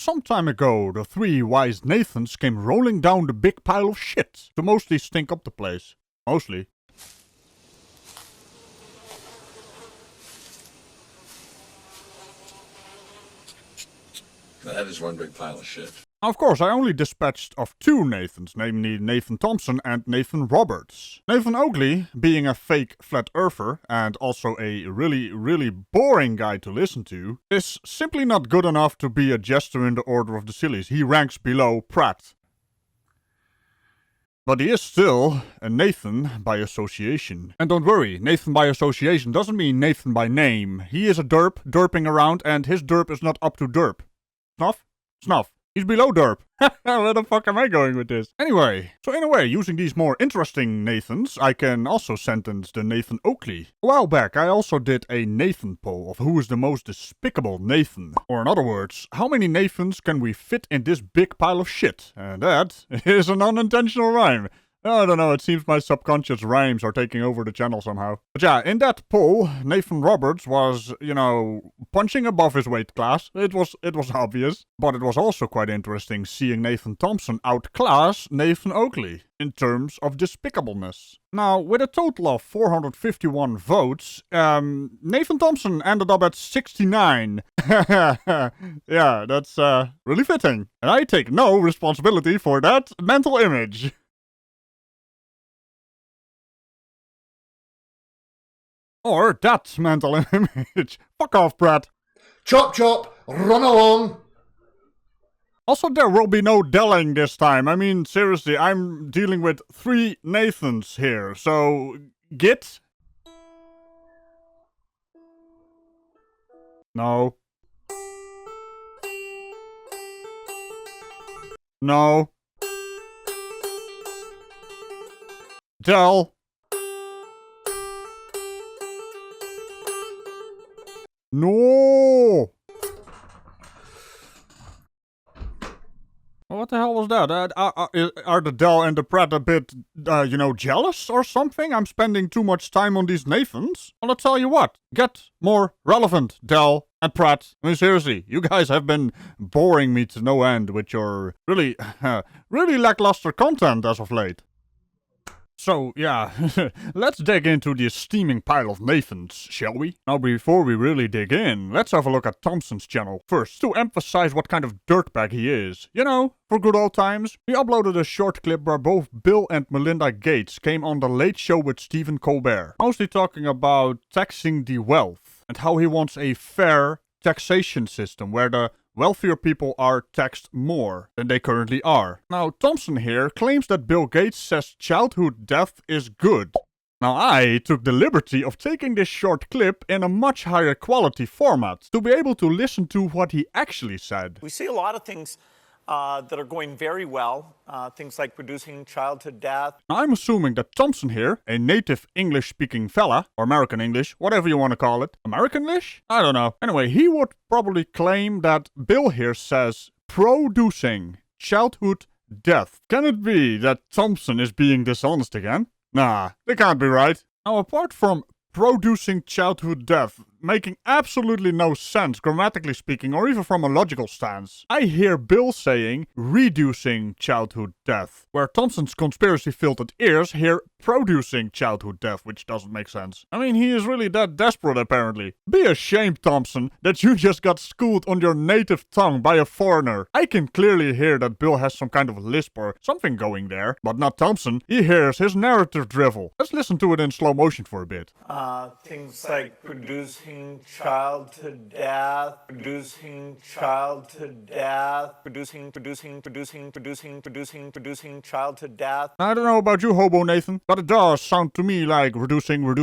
Some time ago, the three wise Nathans came rolling down the big pile of shit to mostly stink up the place. Mostly. That is one big pile of shit. Of course, I only dispatched of two Nathans, namely Nathan Thompson and Nathan Roberts. Nathan Oakley, being a fake flat earther and also a really boring guy to listen to, is simply not good enough to be a jester in the Order of the Sillies. He ranks below Pratt. But he is still a Nathan by association. And don't worry, Nathan by association doesn't mean Nathan by name. He is a derp, derping around, and his derp is not up to derp. Snuff? Snuff. He's below derp. Where the fuck am I going with this? Anyway, so in a way, using these more interesting Nathans, I can also sentence the Nathan Oakley. A while back, I also did a Nathan poll of who is the most despicable Nathan. Or in other words, how many Nathans can we fit in this big pile of shit? And that is an unintentional rhyme. I don't know, it seems my subconscious rhymes are taking over the channel somehow. But yeah, in that poll, Nathan Roberts was, you know, punching above his weight class. It was obvious. But it was also quite interesting seeing Nathan Thompson outclass Nathan Oakley in terms of despicableness. Now, with a total of 451 votes, Nathan Thompson ended up at 69. Yeah, that's really fitting. And I take no responsibility for that mental image. Or that mental image. Fuck off, Brad. Chop chop, run along. Also, there will be no delling this time. I mean, seriously, I'm dealing with three Nathans here, so git? No. No. Del. No! What the hell was that? Are the Del and the Pratt a bit, jealous or something? I'm spending too much time on these Nathans? Well, I'll tell you what. Get more relevant, Del and Pratt. I mean, seriously, you guys have been boring me to no end with your really lackluster content as of late. So, yeah, let's dig into this steaming pile of Nathans, shall we? Now, before we really dig in, let's have a look at Thompson's channel first, to emphasize what kind of dirtbag he is. You know, for good old times. We uploaded a short clip where both Bill and Melinda Gates came on The Late Show with Stephen Colbert, mostly talking about taxing the wealth, and how he wants a fair taxation system where the wealthier people are taxed more than they currently are. Now, Thompson here claims that Bill Gates says childhood death is good. Now, I took the liberty of taking this short clip in a much higher quality format to be able to listen to what he actually said. We see a lot of things that are going very well, things like reducing childhood death. Now, I'm assuming that Thompson here, a native English-speaking fella, or American English, whatever you want to call it. American-ish? I don't know. Anyway, he would probably claim that Bill here says producing childhood death. Can it be that Thompson is being dishonest again? Nah, they can't be right. Now, apart from producing childhood death, making absolutely no sense, grammatically speaking, or even from a logical stance, I hear Bill saying reducing childhood death, where Thompson's conspiracy-filled ears hear producing childhood death, which doesn't make sense. I mean, he is really that desperate, apparently. Be ashamed, Thompson, that you just got schooled on your native tongue by a foreigner. I can clearly hear that Bill has some kind of lisp or something going there, but not Thompson. He hears his narrative drivel. Let's listen to it in slow motion for a bit. Things like reducing childhood death, reducing childhood death, producing childhood death. I don't know about you, Hobo Nathan, but it does sound to me like reducing, and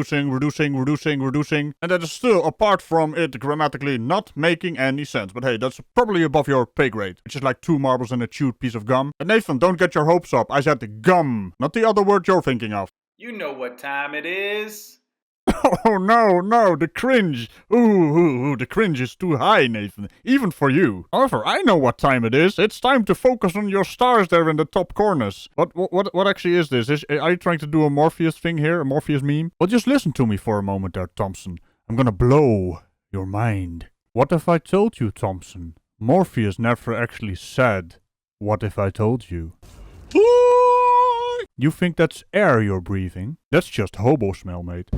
that is still, apart from it grammatically, not making any sense. But hey, that's probably above your pay grade, which is like 2 marbles and a chewed piece of gum. And Nathan, don't get your hopes up. I said gum, not the other word you're thinking of. You know what time it is. Oh no, the cringe. Ooh, the cringe is too high, Nathan, even for you. However, I know what time it is. It's time to focus on your stars there in the top corners. What actually is this? Are you trying to do a Morpheus thing here, a Morpheus meme? Well, just listen to me for a moment there, Thompson. I'm gonna blow your mind. What if I told you, Thompson, Morpheus never actually said, "What if I told you?" You think that's air you're breathing? That's just hobo smell, mate.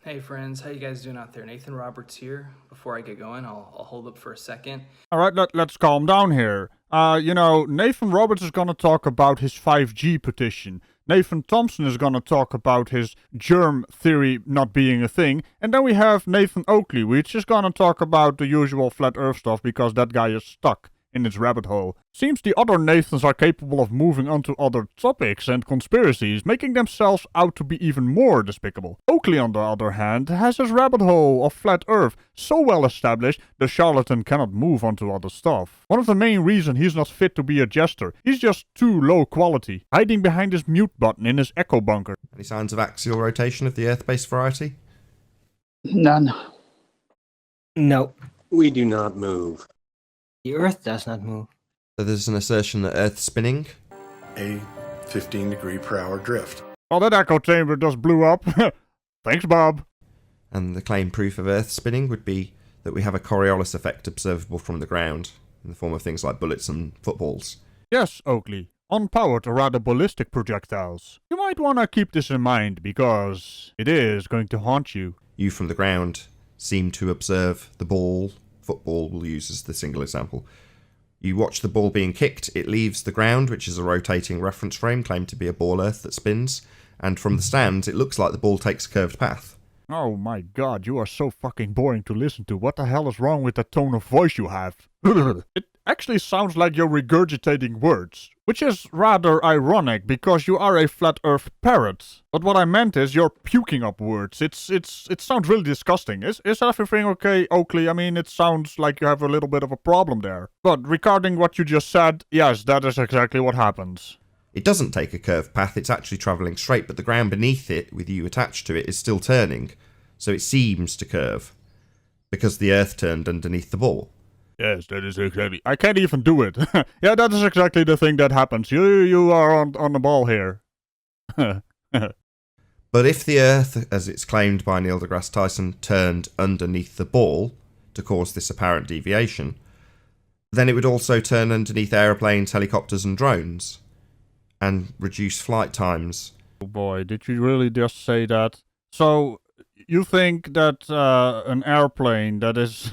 Hey friends, how you guys doing out there? Nathan Roberts here. Before I get going, I'll hold up for a second. Alright, let's calm down here. Nathan Roberts is gonna talk about his 5G petition. Nathan Thompson is gonna talk about his germ theory not being a thing. And then we have Nathan Oakley, which is gonna talk about the usual flat earth stuff because that guy is stuck in its rabbit hole. Seems the other Nathans are capable of moving on to other topics and conspiracies, making themselves out to be even more despicable. Oakley, on the other hand, has his rabbit hole of flat earth so well established, the charlatan cannot move on to other stuff. One of the main reasons he's not fit to be a jester, he's just too low quality, hiding behind his mute button in his echo bunker. Any signs of axial rotation of the Earth-based variety? None. No, We do not move. the Earth does not move. So there's an assertion that Earth's spinning. A 15-degree-per-hour drift. Oh, that echo chamber just blew up. Thanks, Bob. And the claimed proof of Earth spinning would be that we have a Coriolis effect observable from the ground, in the form of things like bullets and footballs. Yes, Oakley. Unpowered or rather ballistic projectiles. You might want to keep this in mind because it is going to haunt you. You from the ground seem to observe the ball. Football we'll use as the single example. You watch the ball being kicked, it leaves the ground, which is a rotating reference frame claimed to be a ball earth that spins, and from the stands it looks like the ball takes a curved path. Oh my god, you are so fucking boring to listen to. What the hell is wrong with the tone of voice you have? It actually sounds like you're regurgitating words, which is rather ironic because you are a flat earth parrot. But what I meant is you're puking up words. It sounds really disgusting. Is everything okay, Oakley? I mean, it sounds like you have a little bit of a problem there. But regarding what you just said, yes, that is exactly what happens. It doesn't take a curved path, it's actually travelling straight, but the ground beneath it, with you attached to it, is still turning, so it seems to curve, because the Earth turned underneath the ball. Yes, that is exactly... I can't even do it. Yeah, that is exactly the thing that happens. You are on the ball here. But if the Earth, as it's claimed by Neil deGrasse Tyson, turned underneath the ball to cause this apparent deviation, then it would also turn underneath aeroplanes, helicopters and drones, and reduce flight times. Oh boy, did you really just say that? So, you think that an airplane that is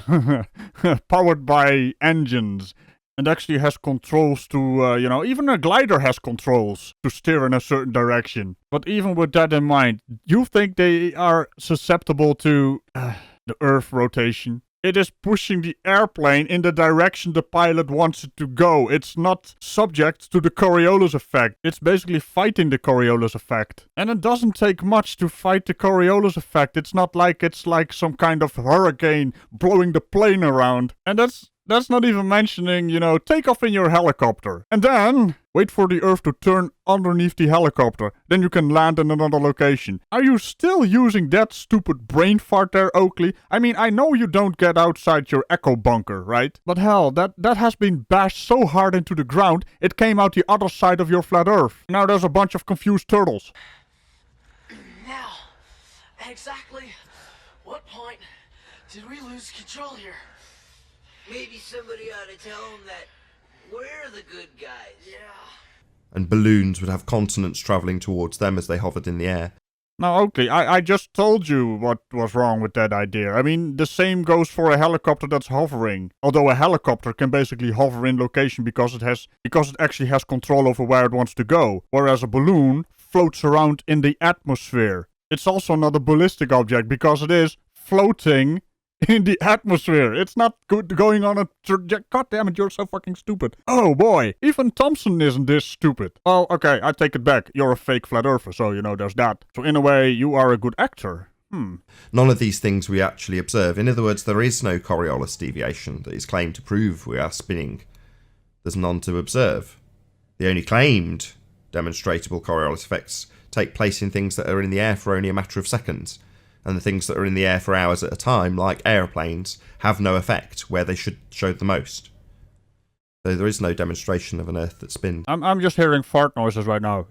powered by engines and actually has controls to, even a glider has controls to steer in a certain direction. But even with that in mind, you think they are susceptible to the Earth rotation? It is pushing the airplane in the direction the pilot wants it to go. It's not subject to the Coriolis effect. It's basically fighting the Coriolis effect. And it doesn't take much to fight the Coriolis effect. It's not like it's like some kind of hurricane blowing the plane around. And that's not even mentioning, take off in your helicopter. And then wait for the Earth to turn underneath the helicopter. Then you can land in another location. Are you still using that stupid brain fart there, Oakley? I mean, I know you don't get outside your echo bunker, right? But hell, that has been bashed so hard into the ground, it came out the other side of your flat Earth. Now there's a bunch of confused turtles. Now, at exactly what point did we lose control here? Maybe somebody ought to tell them that we're the good guys. Yeah. And balloons would have continents travelling towards them as they hovered in the air. Now, Oakley, I just told you what was wrong with that idea. I mean, the same goes for a helicopter that's hovering. Although a helicopter can basically hover in location because it actually has control over where it wants to go. Whereas a balloon floats around in the atmosphere. It's also not a ballistic object because it is floating in the atmosphere. It's not good going on a God damn it, you're so fucking stupid. Oh boy, even Thompson isn't this stupid. Well, okay, I take it back. You're a fake flat earther, so there's that. So in a way, you are a good actor. None of these things we actually observe. In other words, there is no Coriolis deviation that is claimed to prove we are spinning. There's none to observe. The only claimed demonstrable Coriolis effects take place in things that are in the air for only a matter of seconds. And the things that are in the air for hours at a time, like aeroplanes, have no effect where they should show the most. So there is no demonstration of an Earth that spins. I'm just hearing fart noises right now.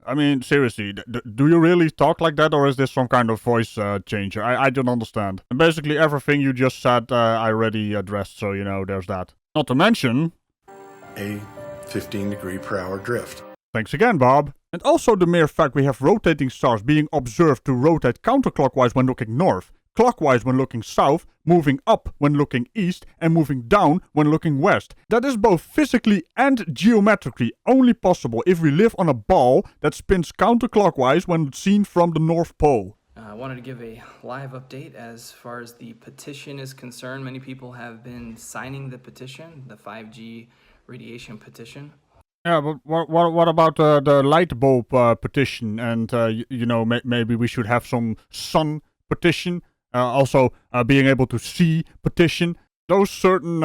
I mean, seriously, do you really talk like that, or is this some kind of voice changer? I don't understand. And basically everything you just said, I already addressed, so, you know, there's that. Not to mention... A 15 degree per hour drift. Thanks again, Bob. And also the mere fact we have rotating stars being observed to rotate counterclockwise when looking north, clockwise when looking south, moving up when looking east, and moving down when looking west. That is both physically and geometrically only possible if we live on a ball that spins counterclockwise when seen from the North Pole. I wanted to give a live update as far as the petition is concerned. Many people have been signing the petition, the 5G radiation petition. Yeah, but what about the light bulb petition? And, you know, maybe we should have some sun petition. Also, being able to see petition. Those certain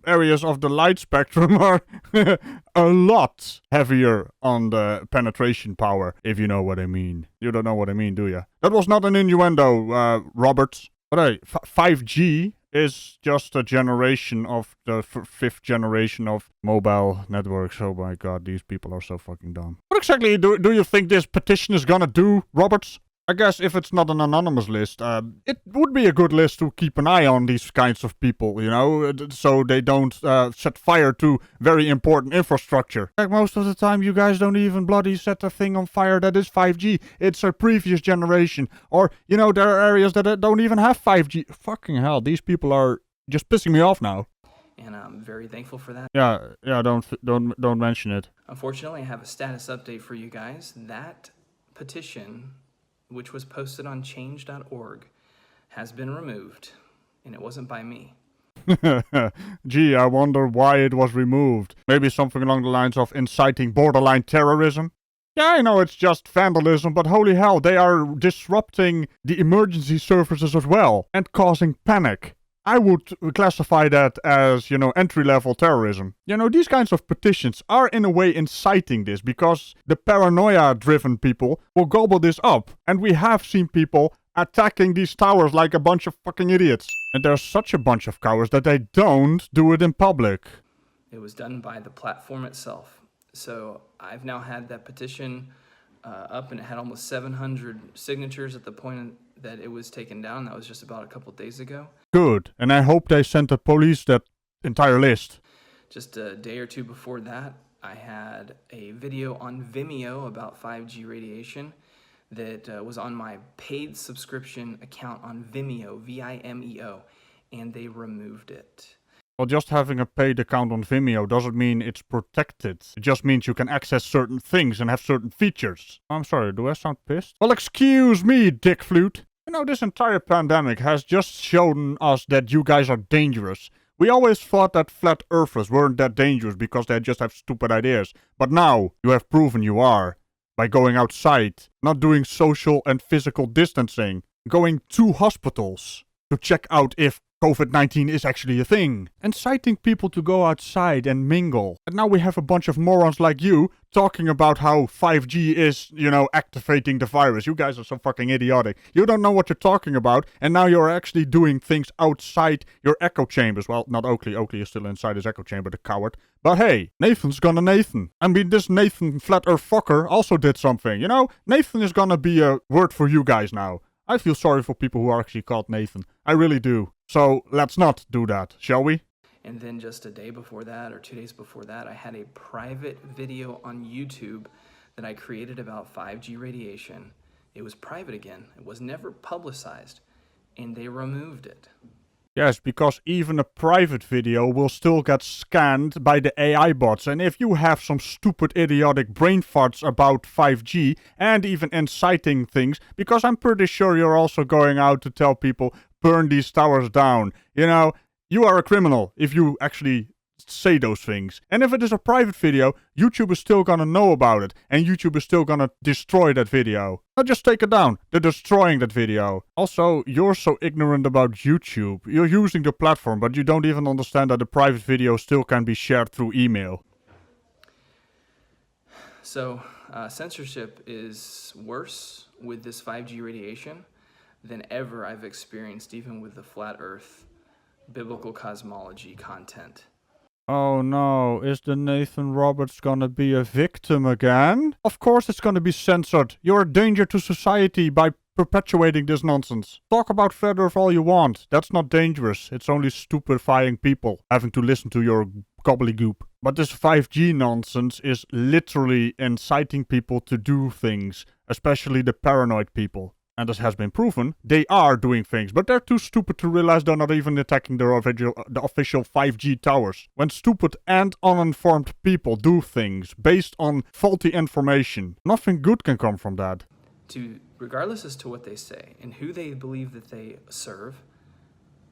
areas of the light spectrum are a lot heavier on the penetration power, if you know what I mean. You don't know what I mean, do you? That was not an innuendo, Roberts. But hey, 5G is just a generation of the fifth generation of mobile networks. Oh my god, these people are so fucking dumb. What exactly do you think this petition is gonna do, Roberts? I guess if it's not an anonymous list, it would be a good list to keep an eye on these kinds of people, you know, so they don't set fire to very important infrastructure. Like most of the time, you guys don't even bloody set a thing on fire that is 5G. It's a previous generation. Or, you know, there are areas that don't even have 5G. Fucking hell, these people are just pissing me off now. And I'm very thankful for that. Yeah, don't mention it. Unfortunately, I have a status update for you guys. That petition, which was posted on change.org, has been removed, and it wasn't by me. Gee, I wonder why it was removed. Maybe something along the lines of inciting borderline terrorism? Yeah, I know it's just vandalism, but holy hell, they are disrupting the emergency services as well, and causing panic. I would classify that as, you know, entry-level terrorism. You know, these kinds of petitions are in a way inciting this, because the paranoia-driven people will gobble this up. And we have seen people attacking these towers like a bunch of fucking idiots. And there's such a bunch of cowards that they don't do it in public. It was done by the platform itself. So I've now had that petition up, and it had almost 700 signatures at the point that it was taken down. That was just about a couple days ago. Good, and I hope they sent the police that entire list. Just a day or two before that, I had a video on Vimeo about 5G radiation that was on my paid subscription account on Vimeo, Vimeo, and they removed it. Well, just having a paid account on Vimeo doesn't mean it's protected. It just means you can access certain things and have certain features. I'm sorry, do I sound pissed? Well, excuse me, dick flute. You know, this entire pandemic has just shown us that you guys are dangerous. We always thought that flat earthers weren't that dangerous because they just have stupid ideas. But now, you have proven you are. By going outside, not doing social and physical distancing, going to hospitals to check out if COVID-19 is actually a thing. Inciting people to go outside and mingle. And now we have a bunch of morons like you talking about how 5G is, you know, activating the virus. You guys are so fucking idiotic. You don't know what you're talking about, and now you're actually doing things outside your echo chambers. Well, not Oakley. Oakley is still inside his echo chamber, the coward. But hey, Nathan's gonna Nathan. I mean, this Nathan Flat Earth fucker also did something. You know, Nathan is gonna be a word for you guys now. I feel sorry for people who are actually called Nathan. I really do. So let's not do that, shall we? And then just a day before that, or 2 days before that, I had a private video on YouTube that I created about 5G radiation. It was private again. It was never publicized, and they removed it. Yes, because even a private video will still get scanned by the AI bots. And if you have some stupid idiotic brain farts about 5G and even inciting things, because I'm pretty sure you're also going out to tell people, burn these towers down. You know, you are a criminal if you actually say those things. And if it is a private video, YouTube is still gonna know about it, and YouTube is still gonna destroy that video. Not just take it down, they're destroying that video. Also, you're so ignorant about YouTube. You're using the platform, but you don't even understand that the private video still can be shared through email. So, censorship is worse with this 5G radiation than ever I've experienced, even with the flat earth biblical cosmology content. Oh no, is the Nathan Roberts gonna be a victim again? Of course it's gonna be censored. You're a danger to society by perpetuating this nonsense. Talk about Flat Earth all you want. That's not dangerous. It's only stupefying people having to listen to your gobbledygook. But this 5G nonsense is literally inciting people to do things, especially the paranoid people. And as has been proven, they are doing things, but they're too stupid to realize they're not even attacking the official 5G towers. When stupid and uninformed people do things based on faulty information, nothing good can come from that. Regardless as to what they say and who they believe that they serve,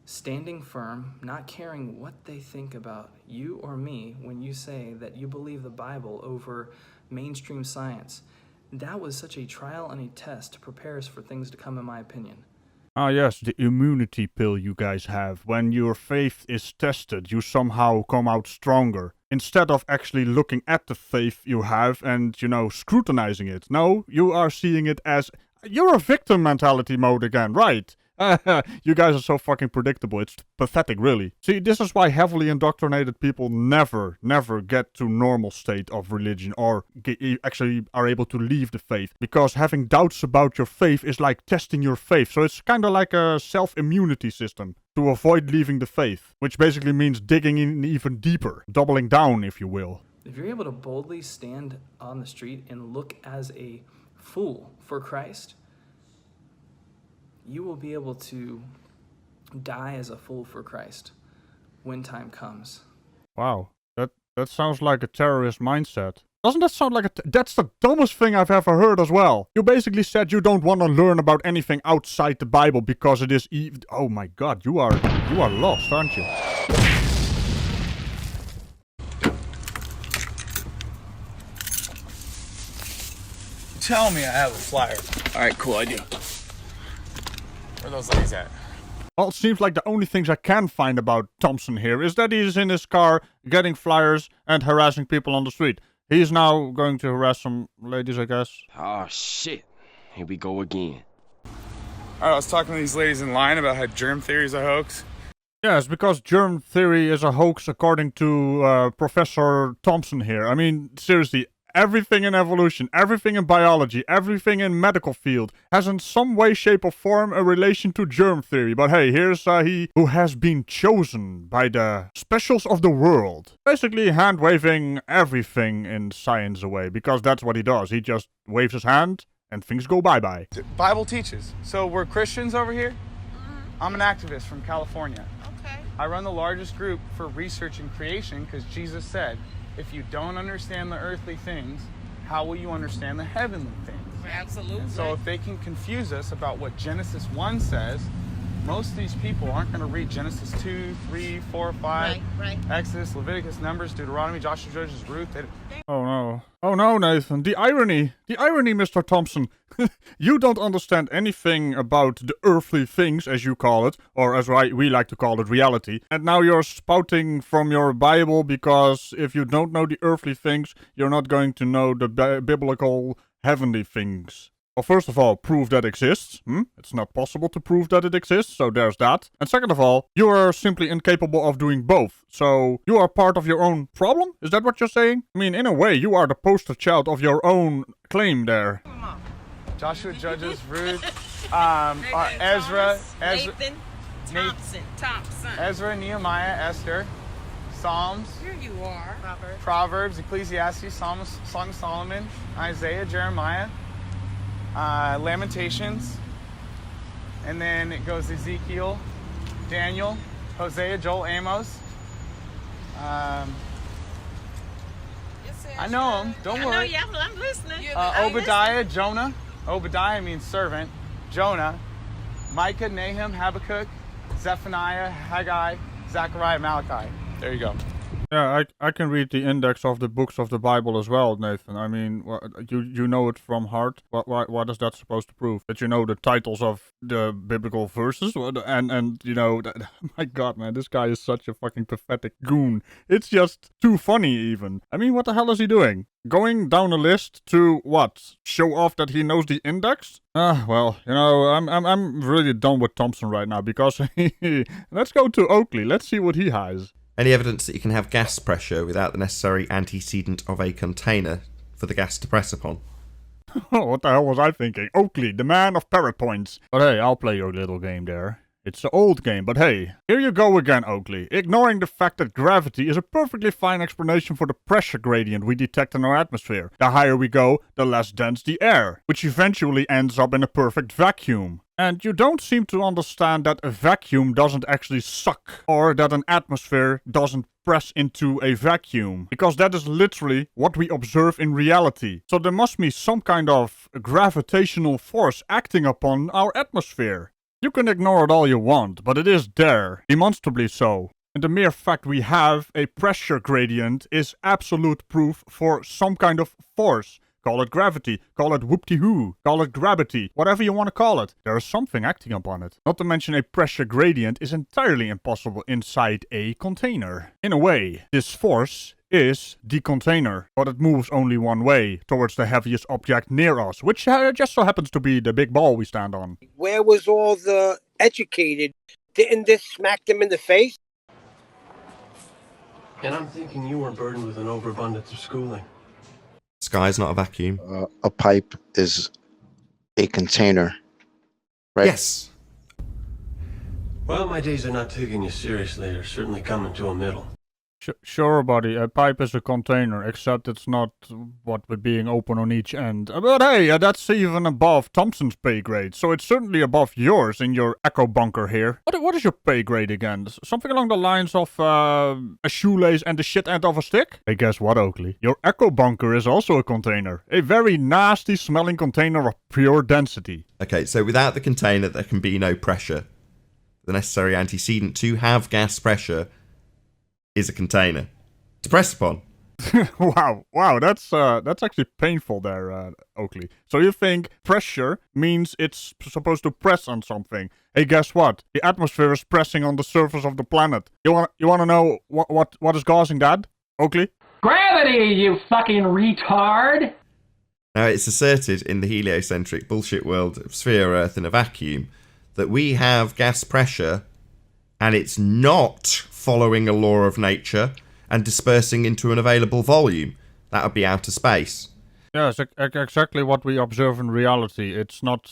standing firm, not caring what they think about you or me when you say that you believe the Bible over mainstream science. That was such a trial and a test to prepare us for things to come, in my opinion. Ah yes, the immunity pill you guys have. When your faith is tested, you somehow come out stronger. Instead of actually looking at the faith you have and, scrutinizing it. No, you are seeing it as, you're a victim mentality mode again, right? You guys are so fucking predictable. It's pathetic, really. See, this is why heavily indoctrinated people never get to normal state of religion or actually are able to leave the faith. Because having doubts about your faith is like testing your faith. So it's kind of like a self-immunity system to avoid leaving the faith. Which basically means digging in even deeper. Doubling down, if you will. If you're able to boldly stand on the street and look as a fool for Christ, you will be able to die as a fool for Christ when time comes. Wow, that sounds like a terrorist mindset. Doesn't that sound like that's the dumbest thing I've ever heard as well. You basically said you don't want to learn about anything outside the Bible because it is oh my god, you are lost, aren't you? Tell me I have a flyer. Alright, cool, I do. Where are those ladies at? Well, it seems like the only things I can find about Thompson here is that he's in his car getting flyers and harassing people on the street. He's now going to harass some ladies, I guess. Oh, shit. Here we go again. Alright, I was talking to these ladies in line about how germ theory is a hoax. Yes, because germ theory is a hoax according to Professor Thompson here. I mean, seriously. Everything in evolution, everything in biology, everything in medical field has in some way, shape or form a relation to germ theory. But hey, here's he who has been chosen by the specials of the world. Basically hand-waving everything in science away, because that's what he does. He just waves his hand and things go bye-bye. Bible teaches. So we're Christians over here. I'm an activist from California. Okay. I run the largest group for research and creation because Jesus said, if you don't understand the earthly things, how will you understand the heavenly things? Absolutely. And so if they can confuse us about what Genesis 1 says, most of these people aren't going to read Genesis 2, 3, 4, 5, right. Exodus, Leviticus, Numbers, Deuteronomy, Joshua, Judges, Ruth. Oh no. Oh no, Nathan. The irony, Mr. Thompson. You don't understand anything about the earthly things, as you call it, or as we like to call it, reality. And now you're spouting from your Bible because if you don't know the earthly things, you're not going to know the biblical heavenly things. Well, first of all, prove that exists. It's not possible to prove that it exists, so there's that. And second of all, you are simply incapable of doing both. So, you are part of your own problem? Is that what you're saying? I mean, in a way, you are the poster child of your own claim there. Joshua, Judges, Ruth, Ezra, Nathan, Thompson. Ezra, Nehemiah, Esther, Psalms. Here you are. Proverbs, Ecclesiastes, Song of Solomon, Isaiah, Jeremiah. Lamentations, and then it goes Ezekiel, Daniel, Hosea, Joel, Amos. I know them. Don't worry. Yeah, I'm listening. Obadiah, Jonah. Obadiah means servant. Jonah, Micah, Nahum, Habakkuk, Zephaniah, Haggai, Zechariah, Malachi. There you go. Yeah, I can read the index of the books of the Bible as well, Nathan. I mean, you know it from heart. What is that supposed to prove? That you know the titles of the biblical verses? And you know, my god, man, this guy is such a fucking pathetic goon. It's just too funny, even. I mean, what the hell is he doing? Going down a list to, what? Show off that he knows the index? Well, you know, I'm really done with Thompson right now, because let's go to Oakley. Let's see what he has. Any evidence that you can have gas pressure without the necessary antecedent of a container for the gas to press upon? Oh, what the hell was I thinking? Oakley, the man of parrot points. But hey, I'll play your little game there. It's the old game, but hey, here you go again, Oakley. Ignoring the fact that gravity is a perfectly fine explanation for the pressure gradient we detect in our atmosphere. The higher we go, the less dense the air, which eventually ends up in a perfect vacuum. And you don't seem to understand that a vacuum doesn't actually suck, or that an atmosphere doesn't press into a vacuum, because that is literally what we observe in reality. So there must be some kind of gravitational force acting upon our atmosphere. You can ignore it all you want, but it is there, demonstrably so. And the mere fact we have a pressure gradient is absolute proof for some kind of force. Call it gravity, call it whoop-de-hoo, call it gravity, whatever you want to call it. There is something acting upon it. Not to mention a pressure gradient is entirely impossible inside a container. In a way, this force is the container, but it moves only one way, towards the heaviest object near us, which just so happens to be the big ball we stand on. Where was all the educated? Didn't this smack them in the face? And I'm thinking you were burdened with an overabundance of schooling. Sky's not a vacuum. A pipe is a container, right? Yes. Well, my days of not taking you seriously are certainly coming to a middle. Sure, buddy. A pipe is a container, except it's not what with being open on each end. But hey, that's even above Thompson's pay grade, so it's certainly above yours in your echo bunker here. What is your pay grade again? Something along the lines of a shoelace and the shit end of a stick? Hey, guess what, Oakley? Your echo bunker is also a container. A very nasty smelling container of pure density. Okay, so without the container, there can be no pressure. The necessary antecedent to have gas pressure is a container to press upon. Wow, that's actually painful there, Oakley. So you think pressure means it's supposed to press on something? Hey, guess what? The atmosphere is pressing on the surface of the planet. You wanna know what is causing that, Oakley? Gravity, you fucking retard! Now, it's asserted in the heliocentric bullshit world of sphere Earth in a vacuum that we have gas pressure and it's not following a law of nature and dispersing into an available volume. That would be outer space. Yes, exactly what we observe in reality. It's not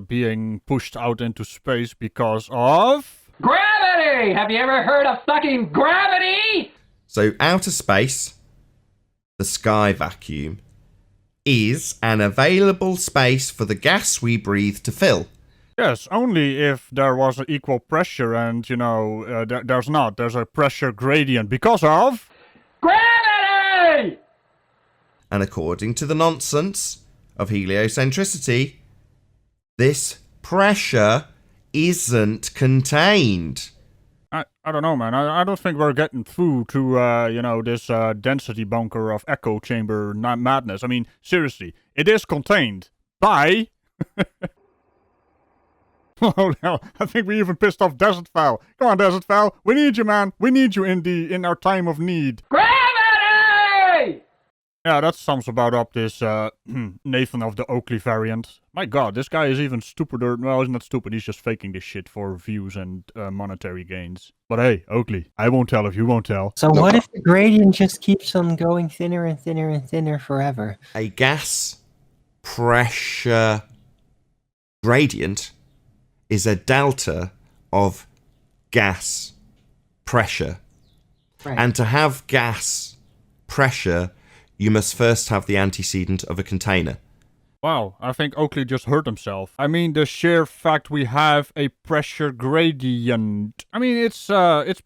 being pushed out into space because of... Gravity! Have you ever heard of fucking gravity? So outer space, the sky vacuum, is an available space for the gas we breathe to fill. Yes, only if there was an equal pressure and, there's not. There's a pressure gradient because of... Gravity! And according to the nonsense of heliocentricity, this pressure isn't contained. I don't know, man. I don't think we're getting through to, this density bunker of echo chamber madness. I mean, seriously, it is contained by... Oh hell, I think we even pissed off Desert Fowl. Come on, Desert Fowl. We need you, man. We need you in our time of need. Gravity! Yeah, that sums about up this Nathan of the Oakley variant. My god, this guy is even stupider. Well, he's not stupid. He's just faking this shit for views and monetary gains. But hey, Oakley, I won't tell if you won't tell. So what if the gradient just keeps on going thinner and thinner and thinner forever? A gas pressure gradient is a delta of gas pressure. Right. And to have gas pressure, you must first have the antecedent of a container. Wow, I think Oakley just hurt himself. I mean, the sheer fact we have a pressure gradient. I mean, it's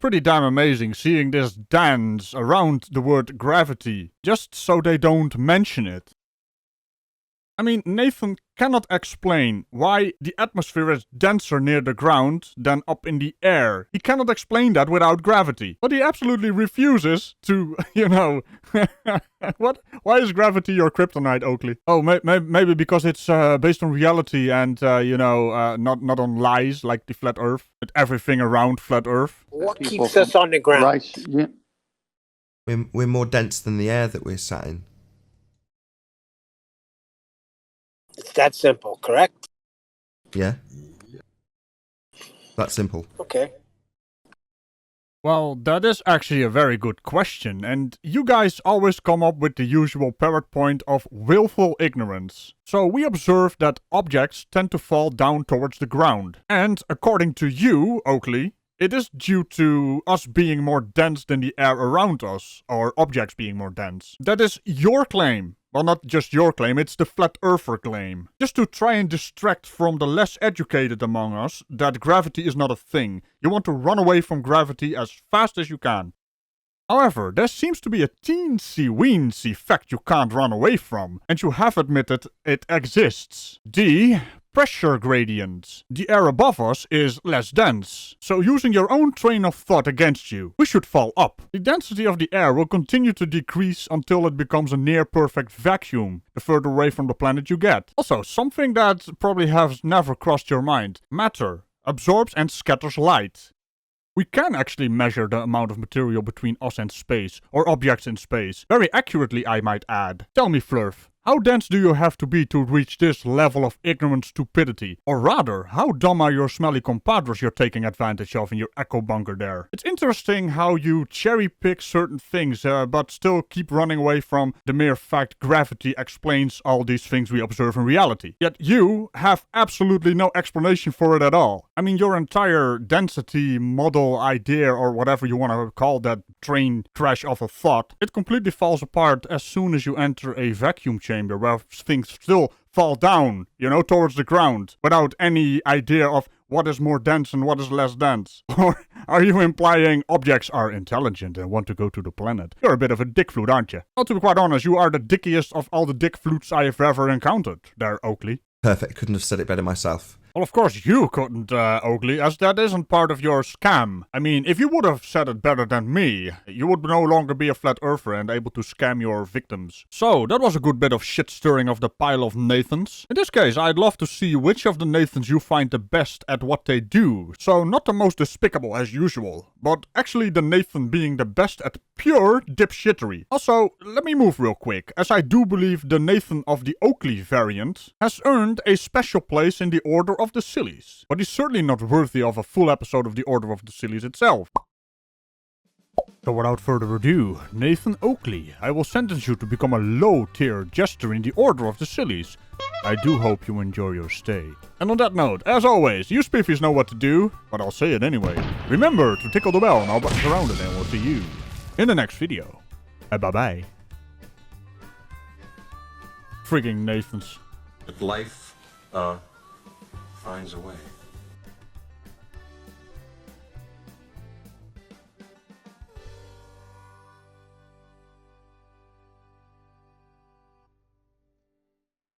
pretty damn amazing seeing this dance around the word gravity, just so they don't mention it. I mean, Nathan cannot explain why the atmosphere is denser near the ground than up in the air. He cannot explain that without gravity. But he absolutely refuses to, What? Why is gravity your kryptonite, Oakley? Oh, maybe because it's based on reality and, not on lies like the flat earth. With everything around flat earth. What keeps us on the ground? Right, yeah. We're more dense than the air that we're sat in. It's that simple, correct? Yeah. That simple. Okay. Well, that is actually a very good question, and you guys always come up with the usual parrot point of willful ignorance. So we observe that objects tend to fall down towards the ground. And according to you, Oakley, it is due to us being more dense than the air around us, or objects being more dense. That is your claim. Well, not just your claim, it's the flat earther claim. Just to try and distract from the less educated among us that gravity is not a thing. You want to run away from gravity as fast as you can. However, there seems to be a teensy-weensy fact you can't run away from, and you have admitted it exists. The pressure gradient. The air above us is less dense, so using your own train of thought against you, we should fall up. The density of the air will continue to decrease until it becomes a near-perfect vacuum, the further away from the planet you get. Also, something that probably has never crossed your mind. Matter absorbs and scatters light. We can actually measure the amount of material between us and space, or objects in space. Very accurately, I might add. Tell me, Flerf, how dense do you have to be to reach this level of ignorant stupidity? Or rather, how dumb are your smelly compadres you're taking advantage of in your echo bunker there? It's interesting how you cherry-pick certain things, but still keep running away from the mere fact gravity explains all these things we observe in reality. Yet you have absolutely no explanation for it at all. I mean, your entire density model idea, or whatever you want to call that train crash of a thought, it completely falls apart as soon as you enter a vacuum chamber where things still fall down, you know, towards the ground, without any idea of what is more dense and what is less dense. Or are you implying objects are intelligent and want to go to the planet? You're a bit of a dick flute, aren't you? Well, to be quite honest, you are the dickiest of all the dick flutes I have ever encountered, there, Oakley. Perfect, couldn't have said it better myself. Well, of course you couldn't, Oakley, as that isn't part of your scam. I mean, if you would have said it better than me, you would no longer be a flat earther and able to scam your victims. So, that was a good bit of shit-stirring of the pile of Nathans. In this case, I'd love to see which of the Nathans you find the best at what they do. So, not the most despicable as usual, but actually the Nathan being the best at pure dipshittery. Also, let me move real quick, as I do believe the Nathan of the Oakley variant has earned a special place in the Order of the Sillies, but he's certainly not worthy of a full episode of the Order of the Sillies itself. So without further ado, Nathan Oakley, I will sentence you to become a low-tier jester in the Order of the Sillies. I do hope you enjoy your stay. And on that note, as always, you Spiffies know what to do, but I'll say it anyway. Remember to tickle the bell and all buttons around it, and we'll see you in the next video. Bye-bye. Frigging Nathans. But life, finds a way.